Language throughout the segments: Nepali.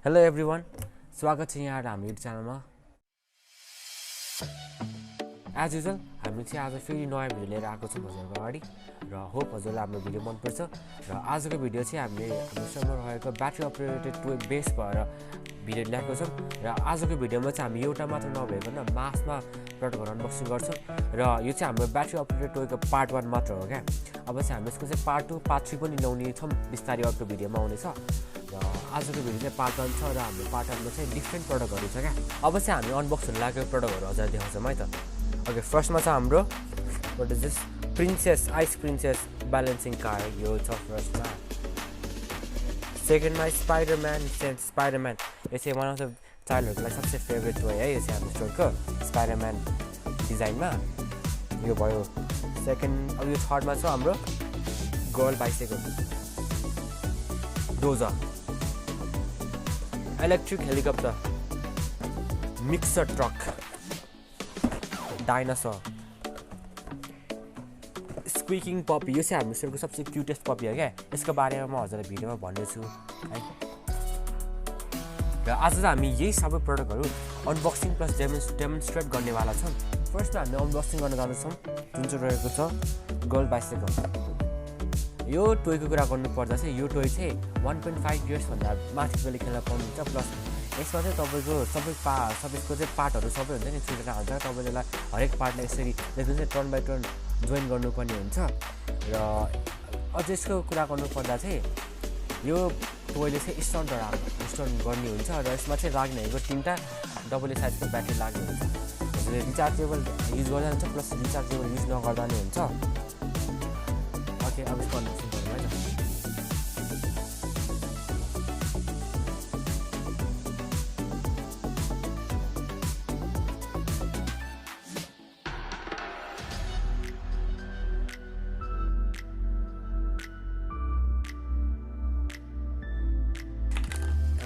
Hello everyone, स्वागत छ यहाँ हाम्रो युट्युब च्यानलमा। एज युजुअल हामी चाहिँ आज फेरि नयाँ भिडियो लिएर आएको छौँ हजुरहरूको अगाडि र होप हजुरलाई हाम्रो भिडियो मनपर्छ। र आजको भिडियो चाहिँ हामीले हाम्रो समरमा रहेको ब्याट्री अपरेटेड टोय बेस भएर भिडियो ल्याएको छौँ। र आजको भिडियोमा चाहिँ हामी एउटा मात्र नभइकन मासमा प्रडक्टहरू अनबक्सिङ गर्छौँ। र यो चाहिँ हाम्रो ब्याट्री अपरेटेड टोयको पार्ट 1 मात्र हो क्या। अब चाहिँ हामी यसको चाहिँ पार्ट 2 पार्ट 3 पनि ल्याउने छौँ, बिस्तारै अर्को भिडियोमा आउनेछ। र आजको भिडियो चाहिँ पार्ट 1 छ र हाम्रो पार्ट 1 मा चाहिँ डिफ्रेन्ट प्रडक्टहरू छ क्या। अब चाहिँ हामी अनबक्स हुन लागेको प्रडक्टहरू हजुर देखाउँछौँ है त। ओके, फर्स्टमा छ हाम्रो what is this princess ice princess balancing car, यो छ फर्स्टमा। सेकेन्डमा स्पाइडरम्यान, यो चाहिँ वान अफ द चाइल्डहरूको लागि सबसे फेभरेट टोय है। यो चाहिँ हाम्रो स्टोरको स्पाइडरम्यान डिजाइनमा यो भयो सेकेन्ड। अब यो थर्डमा छ हाम्रो girl bicycle dozer, electric helicopter, mixer truck, dinosaur, squeaking puppy. यो चाहिँ हाम्रो स्टोरको सबसे क्युटेस्ट पपी हो क्या। यसको बारेमा म हजुरलाई भिडियोमा भन्नेछु है। र आज चाहिँ हामी यही सबै प्रडक्टहरू अनबक्सिङ प्लस डेमोन्स्ट्रेट गर्नेवाला छौँ। फर्स्टमा हामी अनबक्सिङ गर्न जाँदैछौँ जुन चाहिँ रहेको छ गर्ल बाइसाइकल। यो टोयको कुरा गर्नुपर्दा चाहिँ यो टोय चाहिँ 1.5 इयर्सभन्दा माथिकोले खेल्न पाउनुहुन्छ। प्लस यसमा चाहिँ तपाईँको सबैको चाहिँ पार्टहरू सबै हुन्छ नि छुटेर हाल्छ। तपाईँले हरेक पार्टलाई यसरी देख्नु चाहिँ टर्न बाई टर्न जोइन गर्नुपर्ने हुन्छ। र अझ यसको कुरा गर्नुपर्दा चाहिँ यो टोयले चाहिँ स्टर्न गर्ने हुन्छ। र यसमा चाहिँ लाग्ने भनेको 3टा डबल साइजको ब्याट्री लाग्ने हुन्छ। हजुरले रिचार्जेबल युज गर्दा हुन्छ प्लस रिचार्जेबल युज नगर्दा नै हुन्छ। ओके, अब यसको अनबक्सिङ गरौँ है त।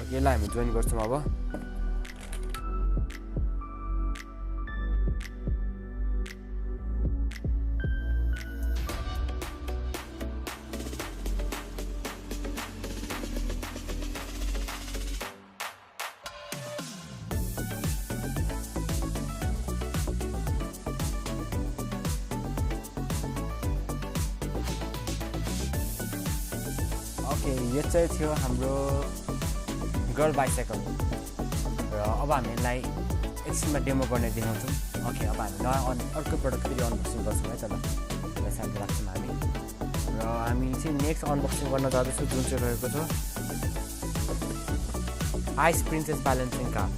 यसलाई हामी जोइन गर्छौँ अब। ओके, यो चाहिँ थियो हाम्रो गर्ल बाइसाइकल। र अब हामी यसलाई एकछिनमा डेमो गर्ने देखाउँछौँ। ओके, अब हामी नयाँ अर्को प्रडक्ट फेरि अनबक्सिङ गर्छौँ है त। ल यसलाई साइडमा राख्छौँ हामी। र हामी चाहिँ नेक्स्ट अनबक्सिङ गर्न जाँदैछौँ जुन चाहिँ रहेको छ ice princess balancing car.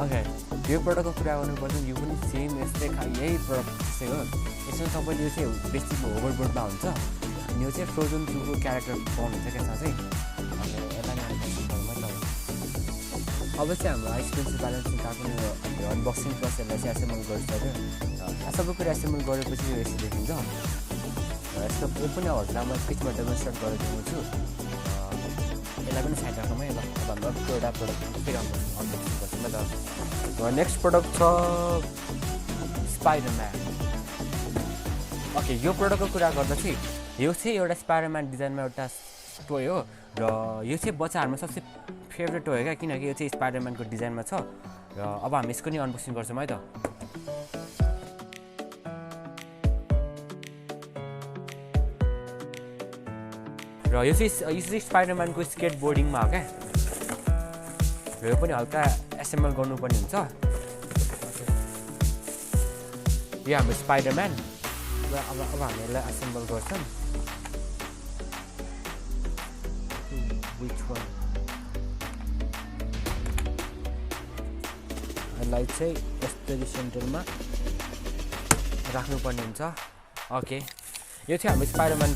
Okay, यो प्रडक्टको कुरा गर्नुपर्छ यो पनि सेम यस्तै यही प्रडक्ट जस्तै हो। यसमा तपाईँले यो चाहिँ बेसिक होभरबोर्डमा हुन्छ। यो चाहिँ फ्रोजन 2 को क्यारेक्टर पाउनुहुन्छ त्यसमा चाहिँ। अब चाहिँ हाम्रो आइस प्रिन्सेस ब्यालेन्सिङ कार पनि यो अनबक्सिङ प्लस यसलाई चाहिँ एसेम्बल गरिसक्यो। र सबै कुरा एसेम्बल गरेपछि यो यस्तो देखिन्छ। र यसको यो पनि हजुरलाई म एकैछिनमा डेमोन्स्ट्रेट गरेर देखाउँछु। यसलाई पनि साइड राखौँ है। ल अब हाम्रो अर्को एउटा प्रडक्ट फेरि अनबक्सिङ गर्छौँ है त। र नेक्स्ट प्रडक्ट छ स्पाइडरम्यान। ओके, यो प्रडक्टको कुरा गर्दा चाहिँ यो चाहिँ एउटा स्पाइडरम्यान डिजाइनमा एउटा टोय हो। र यो चाहिँ बच्चाहरूमा सबसे फेभरेट टोय हो क्या, किनकि यो चाहिँ स्पाइडरम्यानको डिजाइनमा छ। र अब हामी यसको नि अनबक्सिङ गर्छौँ है त। र यो चाहिँ स्पाइडरम्यानको स्केट बोर्डिङमा हो क्या। र यो पनि हल्का एसेम्बल गर्नुपर्ने हुन्छ। यो हाम्रो स्पाइडरम्यान। र अब हामी यसलाई एसेम्बल गर्छौँ। यसलाई चाहिँ यस्तरी सेन्टरमा राख्नुपर्ने हुन्छ। ओके, यो चाहिँ हाम्रो स्पाइडरम्यान।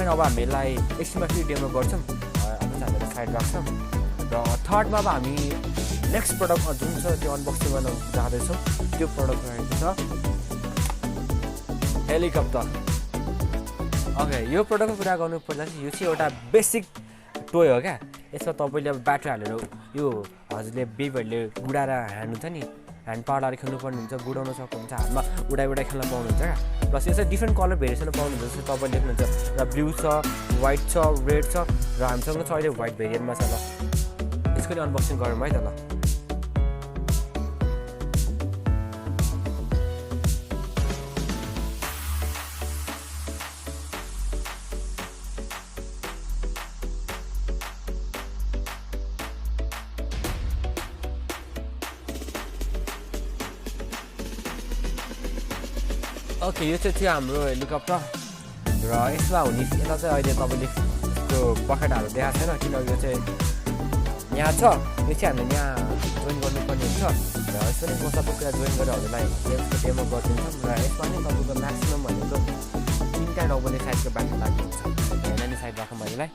अब हामी यसलाई एकछिनमा फेरि डेमो गर्छौँ। अब चाहिँ हामीले साइड राख्छौँ। र थर्डमा अब हामी नेक्स्ट प्रडक्ट जुन छ त्यो अनबक्सिङ गर्न जाँदैछौँ। त्यो प्रडक्ट रहेको छ हेलिकप्टर। ओके, यो प्रडक्टको कुरा गर्नुपर्दा चाहिँ यो चाहिँ एउटा बेसिक टोय हो क्या। यसमा तपाईँले अब ब्याट्री हालेर यो हजुरले बेबीहरूले गुडाएर हान्नुहुन्छ नि ह्यान्ड पावरले खेल्नुपर्ने हुन्छ गुडाउन सक्नुहुन्छ हातमा उडाइ खेल्न पाउनुहुन्छ क्या प्लस यो चाहिँ डिफ्रेन्ट कलर भेरिएसन पाउनुहुन्छ जस्तो तपाईँ देख्नुहुन्छ र ब्लू छ व्हाइट छ रेड छ र हामीसँग चाहिँ अहिले व्हाइट भेरिएन्टमा छ ल यसको नि अनबक्सिङ गरौँ है त ल ओके यो चाहिँ थियो हाम्रो हेलिकप्टर र यसमा हुने यता चाहिँ अहिले तपाईँले त्यो पखेटाहरू देखाएको छैन किनकि यो चाहिँ यहाँ छ यो चाहिँ हामीले यहाँ जोइन गर्नुपर्ने हुन्छ र यसमा नि म सबै कुरा जोइन गरेर हजुरलाई गेम्सको डेमो गरिदिन्छौँ र यसमा नि तपाईँको म्याक्सिमम् भनेको 3टा डबल साइजको ब्याट्री लाग्ने हुन्छ नानी साइड राखौँ हामीलाई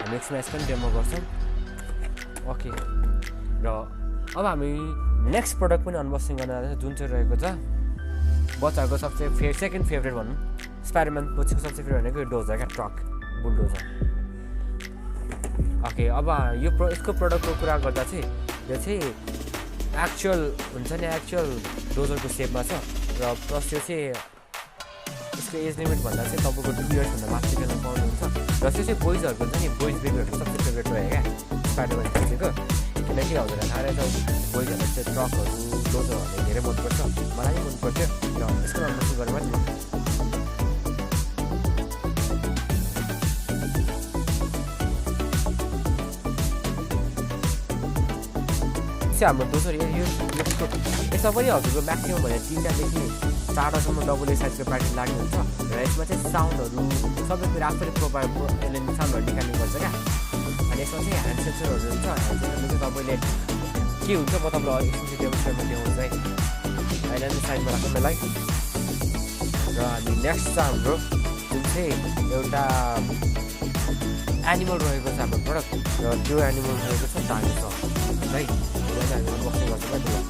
हामी यसमा यसको पनि डेमो गर्छौँ ओके र अब हामी नेक्स्ट प्रडक्ट पनि अनबक्सिङ गर्न जाँदैछ जुन चाहिँ रहेको छ बच्चाहरूको सबसे सेकेन्ड फेभरेट भनौँ स्पाइडरम्यान पछिको सबसे फेभरेट भनेको यो डोजर क्या ट्रक बुलडोजर ओके अब यसको प्रडक्टको कुरा गर्दा चाहिँ यो चाहिँ एक्चुअल हुन्छ नि एक्चुअल डोजरको सेपमा छ र प्लस यो चाहिँ यसको एज लिमिट भन्दा चाहिँ तपाईँको 2 इयर्सभन्दा माथि खेल्न पाउनुहुन्छ र त्यो चाहिँ बोइजहरूको हुन्छ नि बोइज बेबीहरूको सबसे फेभरेट रह्यो क्या स्पाइडरम्यान पछिको किनकि हजुरलाई थाहा रहेछ बोइजहरूले चाहिँ ट्रकहरू डोजरहरूले धेरै मनपर्छ मलाई पनि मनपर्थ्यो र यसको अनबक्सिङ गरेर मात्रै चाहिँ हाम्रो डोजर यसमा पनि हजुरको म्याक्सिमम् भने 3टादेखि 4टासम्म डबल साइजको ब्याट्री लाग्ने हुन्छ र यसमा चाहिँ साउन्डहरू सबै कुरा आफैले यसले साउन्डहरू निकाल्ने गर्छ क्या अनि यसमा चाहिँ ह्यान्ड सेन्सरहरू हुन्छ ह्यान्ड सेन्सरले चाहिँ तपाईँले के हुन्छ म तपाईँलाई एकछिन डेमोन्स्ट्रेटमा ल्याउँछु है अहिले नि साइडमा राख्नु मलाई र हामी नेक्स्ट छ हाम्रो जुन चाहिँ एउटा एनिमल रहेको छ हाम्रो प्रडक्ट र त्यो एनिमल रहेको छ डाइनोसर है हामी अनबक्सिङ गर्छौँ क्या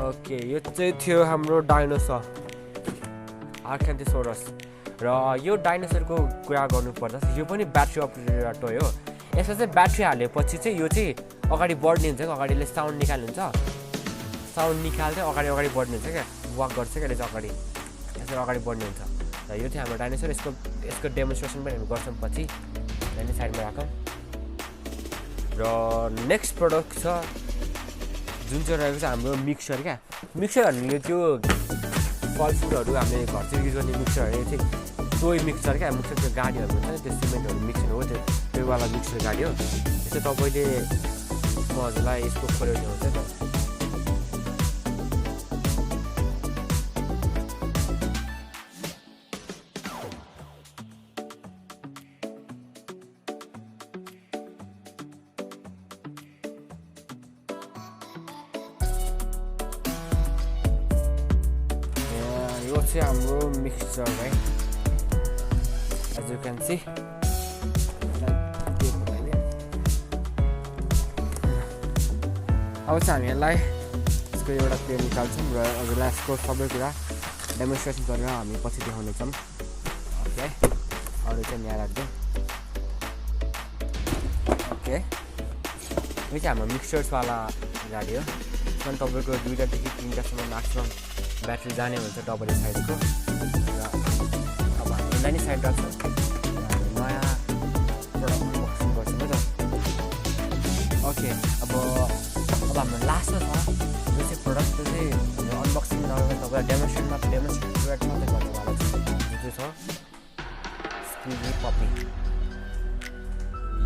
ओके यो चाहिँ थियो हाम्रो डाइनोसर आर्केन्टिसोरस र यो डाइनोसरको कुरा गर्नुपर्दा यो पनि ब्याट्री अपरेटेड टोय हो यसमा चाहिँ ब्याट्री हालेपछि चाहिँ यो चाहिँ अगाडि बढ्ने हुन्छ क्या अगाडि यसले साउन्ड निकाल्नुहुन्छ साउन्ड निकाल्दै अगाडि बढ्ने हुन्छ क्या वाक गर्छ क्या यसले अगाडि यसरी अगाडि बढ्ने हुन्छ र यो चाहिँ हाम्रो डाइनोसर यसको डेमोन्स्ट्रेसन पनि हामी गर्छौँ पछि अनि साइडमा राखौँ र नेक्स्ट प्रडक्ट छ जुन चाहिँ रहेको छ हाम्रो मिक्सर क्या मिक्सर हामीले त्यो फलफुलहरू हामीले घरतिर युज गर्ने मिक्सरहरू चाहिँ टोय मिक्सर क्या मिक्सर त्यो गाडीहरू हुन्छ नि त्यो सिमेन्टहरू मिक्सर हो त्यो वाला मिक्सर गाडी हो यसो तपाईँले म हजुरलाई यसको खोलेर ल्याउँछ त यो चाहिँ हाम्रो मिक्सचर है एज यु क्यान सी अब चाहिँ हामी यसलाई यसको एउटा प्लेन निकाल्छौँ र हजुरलाई यसको सबै कुरा डेमोन्स्ट्रेसन गरेर हामी पछि देखाउनेछौँ ओके अरू चाहिँ यहाँ राख्दै ओके यो चाहिँ हाम्रो मिक्सचर्सवाला गाडी हो अनि तपाईँको 2टादेखि 3टासम्म म्याक्सिमम् ब्याट्री जाने हुन्छ डबल साइजको र अब हामी यसलाई नै साइड राख्छौँ नयाँ प्रडक्ट अनबक्सिङ गर्छौँ है त ओके अब हाम्रो लास्टमा छ यो चाहिँ प्रडक्ट चाहिँ अनबक्सिङ नगरेर तपाईँलाई डेमोन्स्ट्रेट मात्रै गर्नेवाला छ जो चाहिँ छ स्क्विजी पपी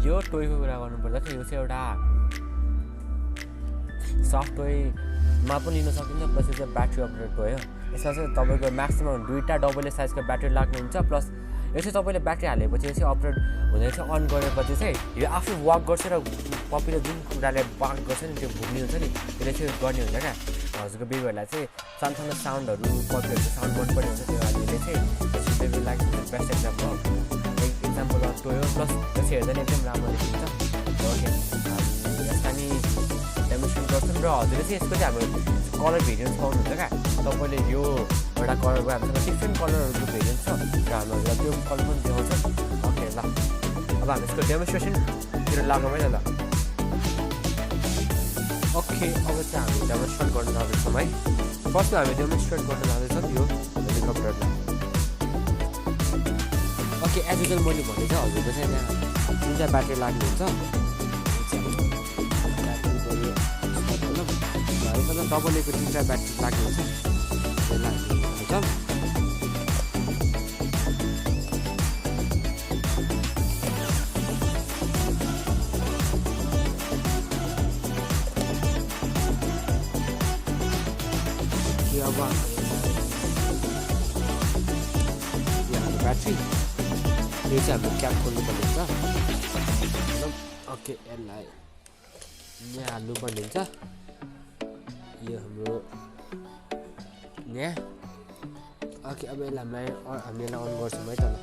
यो टोयको कुरा गर्नुपर्दा चाहिँ यो चाहिँ एउटा सफ्ट टोयमा पनि लिन सकिन्छ प्लस यो चाहिँ ब्याट्री अपग्रेड भयो यसमा चाहिँ तपाईँको म्याक्सिमम् 2टा डबल साइजको ब्याट्री लाग्ने हुन्छ प्लस यो चाहिँ तपाईँले ब्याट्री हालेपछि यो चाहिँ अपग्रेड हुँदै चाहिँ अन गरेपछि चाहिँ यो आफै वाक गर्छ र पपीले जुन कुराले वाक गर्छ नि त्यो घुम्ने हुन्छ नि त्यसले चाहिँ गर्ने हुन्छ क्या हजुरको बेबीहरूलाई चाहिँ सानसानो साउन्डहरू पपीहरूको साउन्ड मनपर्ने हुन्छ त्यो हामीले चाहिँ बेबीलाई बेस्ट एक्जाम्पल एक्जाम्पलमा टोयो प्लस यो चाहिँ हेर्दा एकदम राम्रो देखिन्छ ओके हामी डेमोन्स्ट्रेट गर्छौँ र हजुरले चाहिँ यसको चाहिँ हाम्रो कलर भेरिएन्स पाउनुहुन्छ क्या तपाईँले यो एउटा कलरको हामीसँग डिफ्रेन्ट कलरहरूको भेरिएन्स छ र हामीहरूलाई त्यो कलर पनि देखाउँछ ओके ल अब हामी यसको डेमोन्स्ट्रेसनतिर लागौँ है ल ओके अब चाहिँ हामी डेमोन्स्ट्रेट गर्न जाँदैछौँ है फर्स्टमा हामी डेमोन्स्ट्रेट गर्न जाँदैछौँ यो हेलिकप्टरलाई ओके एज युजल मैले भने चाहिँ हजुरको चाहिँ यहाँ दुईवटा ब्याट्री लाग्ने हुन्छ डबलको तिनवटा ब्याट्री लाग्ने हुन्छ त्यसलाई हाल्छौँ अब ब्याट्री यो चाहिँ हाम्रो क्याप खोल्नुपर्ने हुन्छ ओके यसलाई यहाँ हाल्नुपर्ने हुन्छ यो हाम्रो यहाँ ओके अब यसलाई हामीले अन गर्छौँ है त ल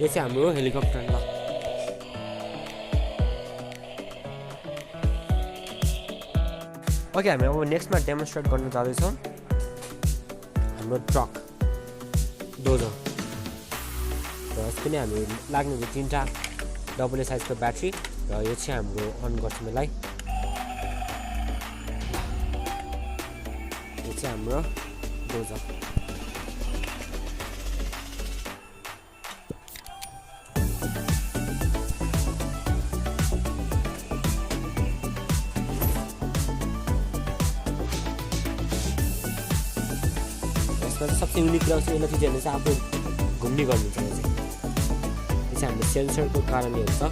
यो चाहिँ हाम्रो हेलिकप्टर ल ओके हामी अब नेक्स्टमा डेमोन्स्ट्रेट गर्न जाँदैछौँ हाम्रो ट्रक डोजर र यस पनि हामी लाग्ने हुन्छ तिनवटा डबल साइजको ब्याट्री र यो चाहिँ हाम्रो अन गर्छौँ यसलाई यो चाहिँ हाम्रो डोजर सबसे युनिक रहेछ यसलाई चिजहरूले चाहिँ आफू घुम्ने गर्नुहुन्छ यो चाहिँ हाम्रो सेन्सरको कारणले हुन्छ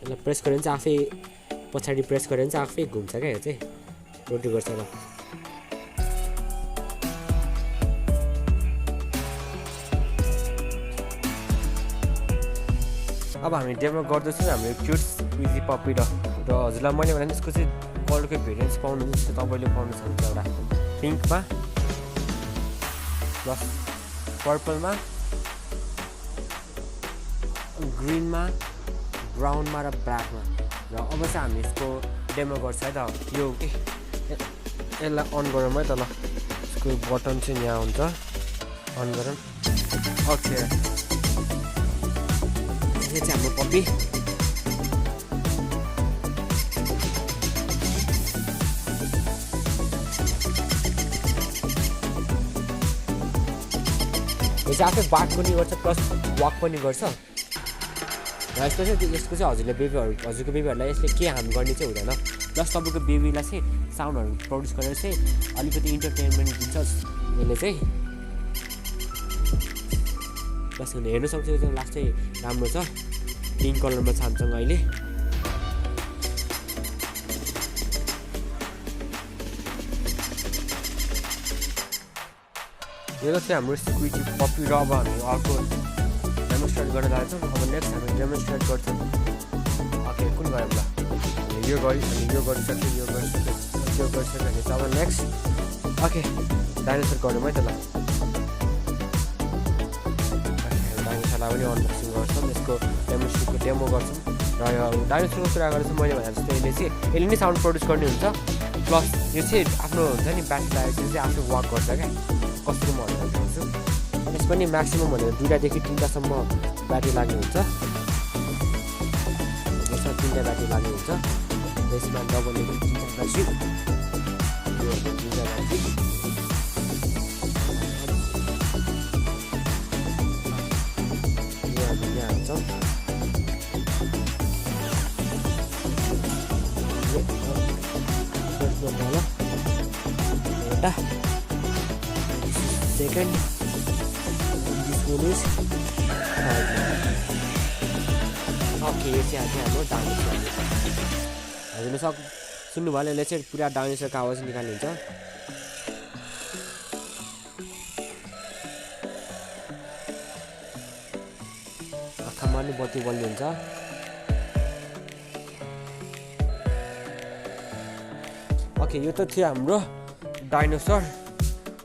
यसलाई प्रेस गऱ्यो भने चाहिँ आफै पछाडि प्रेस गऱ्यो भने चाहिँ आफै घुम्छ क्या यो चाहिँ रोटेट गर्छ र अब हामी डेमो गर्दैछौँ हाम्रो क्युट स्क्विजी पप्पी र हजुरलाई मैले भने यसको चाहिँ कलरको भेरिएन्स पाउनुहुन्छ तपाईँले पाउनु सक्नुहुन्छ एउटा पिङ्कमा प्लस पर्पलमा ग्रिनमा ब्राउनमा र ब्ल्याकमा र अब चाहिँ हामी यसको डेमो गर्छ है त यो यसलाई अन गरौँ है त ल यसको बटन चाहिँ यहाँ हुन्छ अन गरौँ ओके यो चाहिँ हाम्रो पप्पी यो चाहिँ आफै बात पनि गर्छ प्लस वाक पनि गर्छ र यसको चाहिँ हजुरको बेबीहरूलाई यसले के हार्म गर्ने चाहिँ हुँदैन प्लस तपाईँको बेबीलाई चाहिँ साउन्डहरू प्रड्युस गरेर चाहिँ अलिकति इन्टरटेनमेन्ट दिन्छ यसले चाहिँ प्लस हेर्नु सक्छ यो चाहिँ लास्ट चाहिँ राम्रो छ पिङ्क कलरमा छान्छौँ अहिले यो चाहिँ हाम्रो स्क्विजी पप्पी र अब हामी अर्को डेमोन्स्ट्रेट गर्न जान्छौँ अब नेक्स्ट हामी डेमोन्स्ट्रेट गर्छौँ ओके कुन गरौँ ल यो गरिसक्यो यो गरिसक्यो भने चाहिँ अब नेक्स्ट ओके डाइनोसर गरौँ है त ल डाइनोसरलाई पनि अनबक्सिङ गर्छौँ यसको डेमो गर्छौँ र यो डाइनोसरको कुरा गर्दा मैले भने जस्तो यसले नै साउन्ड प्रड्युस गर्ने हुन्छ प्लस यो चाहिँ आफ्नो हुन्छ नि ब्याट्री लागेपछि चाहिँ आफै वाक गर्छ क्या कसरी म भनेर भन्छु यस पनि म्याक्सिमम भनेर 2टादेखि 3टासम्म ब्याट्री लाग्ने हुन्छ यसमा 3टा ब्याट्री लाग्ने हुन्छ यसमा डबलको 3टा ब्याट्री यो 3टा ब्याट्री यहाँ हाल्छौँ एउटा second this one is okay यो चाहिँ हाम्रो डाइनोसर हजुरले सुन्नुभयो यसले चाहिँ पुरा डाइनोसरको आवाज निकाल्ने हुन्छ आँखामा पनि बत्ती बल्ने हुन्छ ओके यो त थियो हाम्रो डाइनोसर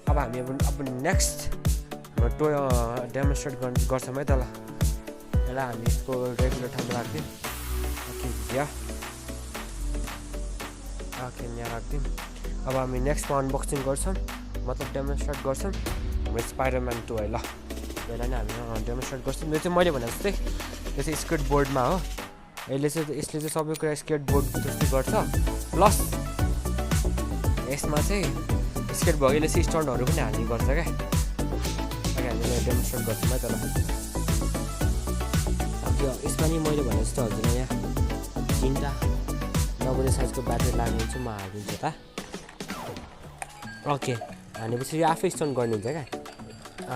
अब हामी अब नेक्स्ट हाम्रो टोय डेमोन्स्ट्रेट गर्छौँ है त ल यसलाई हामी यसको रेगुलर ठाउँमा राख्दिउँ ओके या ओके यहाँ राख्दिउँ अब हामी नेक्स्टमा अनबक्सिङ गर्छौँ मतलब डेमोन्स्ट्रेट गर्छौँ हाम्रो स्पाइडरम्यान टोय ल यसलाई नै हामी डेमोन्स्ट्रेट गर्छौँ यो चाहिँ मैले भने जस्तै यो चाहिँ स्केट बोर्डमा हो यसले चाहिँ सबै कुरा स्केट बोर्ड जस्तै गर्छ प्लस यसमा चाहिँ स्केट भयो यसले चाहिँ स्टन्टहरू पनि हाल्ने गर्छ क्या अनि हामीले डेमोन्स्ट्रेट गर्छौँ है त ल यसमा नि मैले भने जस्तो हजुरलाई यहाँ 3टा डबल साइजको ब्याट्री लाग्ने चाहिँ म हालिदिन्छु त ओके भनेपछि यो आफै स्टन्ट गर्ने हुन्छ क्या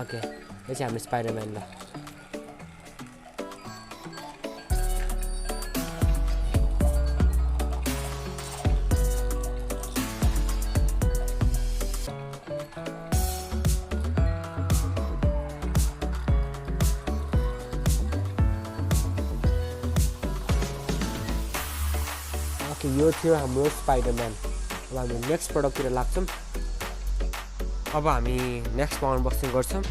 ओके यो चाहिँ हाम्रो स्पाइडरम्यान ल ओके यो थियो हाम्रो स्पाइडरम्यान अब हामी नेक्स्ट प्रडक्टतिर लाग्छौँ अब हामी नेक्स्टमा अनबक्सिङ गर्छौँ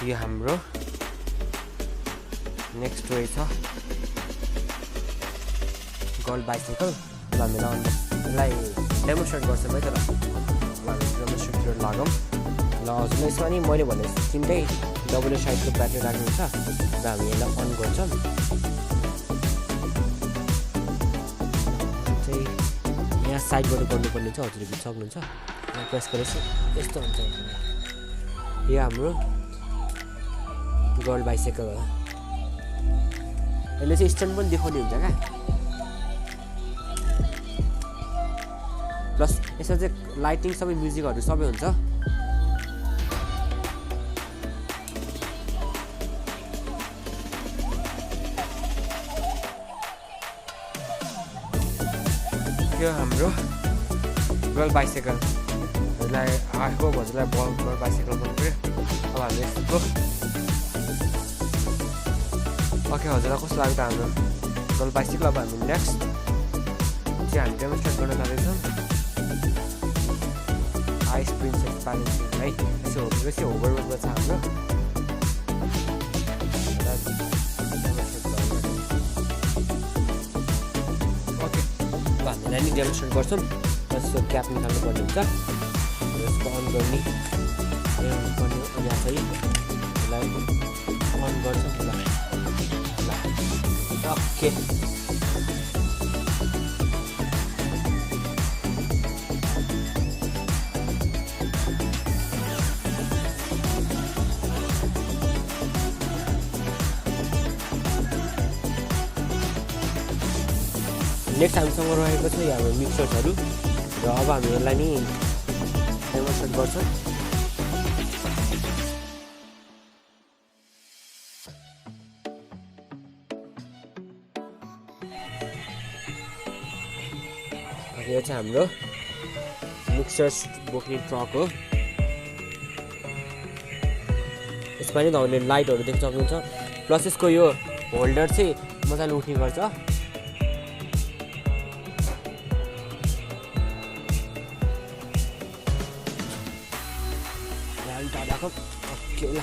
यो हाम्रो नेक्स्ट टोय छ गोल्ड बाइसाइकल अब हामीलाई यसलाई डेमोन्स्ट्रेट गर्छौँ है त ल हामी डेमोन्स्ट्रेट लागौँ ल हजुरलाई यसमा नि मैले भने 3टै डबल साइजको ब्याट्री राख्नु छ र हामी यसलाई अन गर्छौँ यहाँ साइडबाट गर्नुपर्ने छ हजुरले बुझ्न सक्नुहुन्छ यहाँ प्रेस गरेपछि यस्तो हुन्छ यो हाम्रो गोल्ड बाइसाइकल हो यसले चाहिँ स्ट्यान्ड पनि देखाउने हुन्छ क्या प्लस यसमा चाहिँ लाइटिङ सबै म्युजिकहरू सबै हुन्छ यो हाम्रो गोल्ड बाइसाइकल हजुरलाई आएको हजुरलाई गोल्ड बाइसाइकल पनि पऱ्यो अब हामी यसको ओके हजुरलाई कस्तो लाग्यो त हाम्रो गोल्ड बाइसाइकल अब हामी नेक्स्ट चाहिँ हामी डेमोन्स्ट्रेट गर्न जाँदैछौँ आइस प्रिन्सेस प्यालेन्सिङ है यसो होभरबोर्डमा छ हाम्रो हामीलाई नि डेमोन्स्ट्रेट गर्छौँ यसको क्याप निकाल्नु पर्ने हुन्छ यसको अन गर्ने यहाँ चाहिँ यसलाई अन गर्छौँ ओके नेक्स्ट हामीसँग रहेको छ हाम्रो मिक्सर्सहरू र अब हामी यसलाई नि डेमोन्स्ट्रेट गर्छौँ यो चाहिँ हाम्रो मिक्सर्स बोक्ने ट्रक हो यसमा नि तपाईँले लाइटहरू देख्न सक्नुहुन्छ प्लस यसको यो होल्डर चाहिँ मजाले उठ्ने गर्छ ओके ल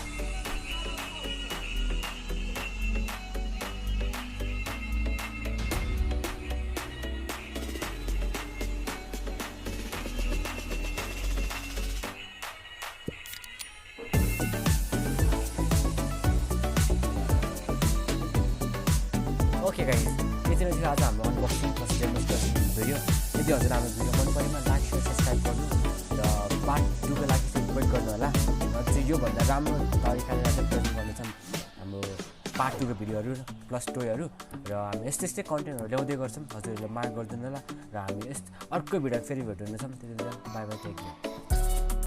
ओके गाइस यति नै थियो आज हाम्रो अनबक्सिङ प्लस डेमोन्स्ट्रेसन भिडियो यदि हजुर हाम्रो भिडियो मन परेमा लाइक शेयर सब्सक्राइब गर्नु र पार्ट 2 को लागि चाहिँ वेट गर्नु होला चाहिँ योभन्दा राम्रो तरिकाले चाहिँ प्रेजेन्ट गर्नेछौँ हाम्रो पार्ट 2 को भिडियोहरू प्लस टोयहरू र हामी यस्तै कन्टेन्टहरू ल्याउँदै गर्छौँ हजुरहरूले मार्क गरिदिनु होला र हामी अर्को भिडियो फेरि भेट्नेछौँ त्यति बेला बाई बाई टेक केयर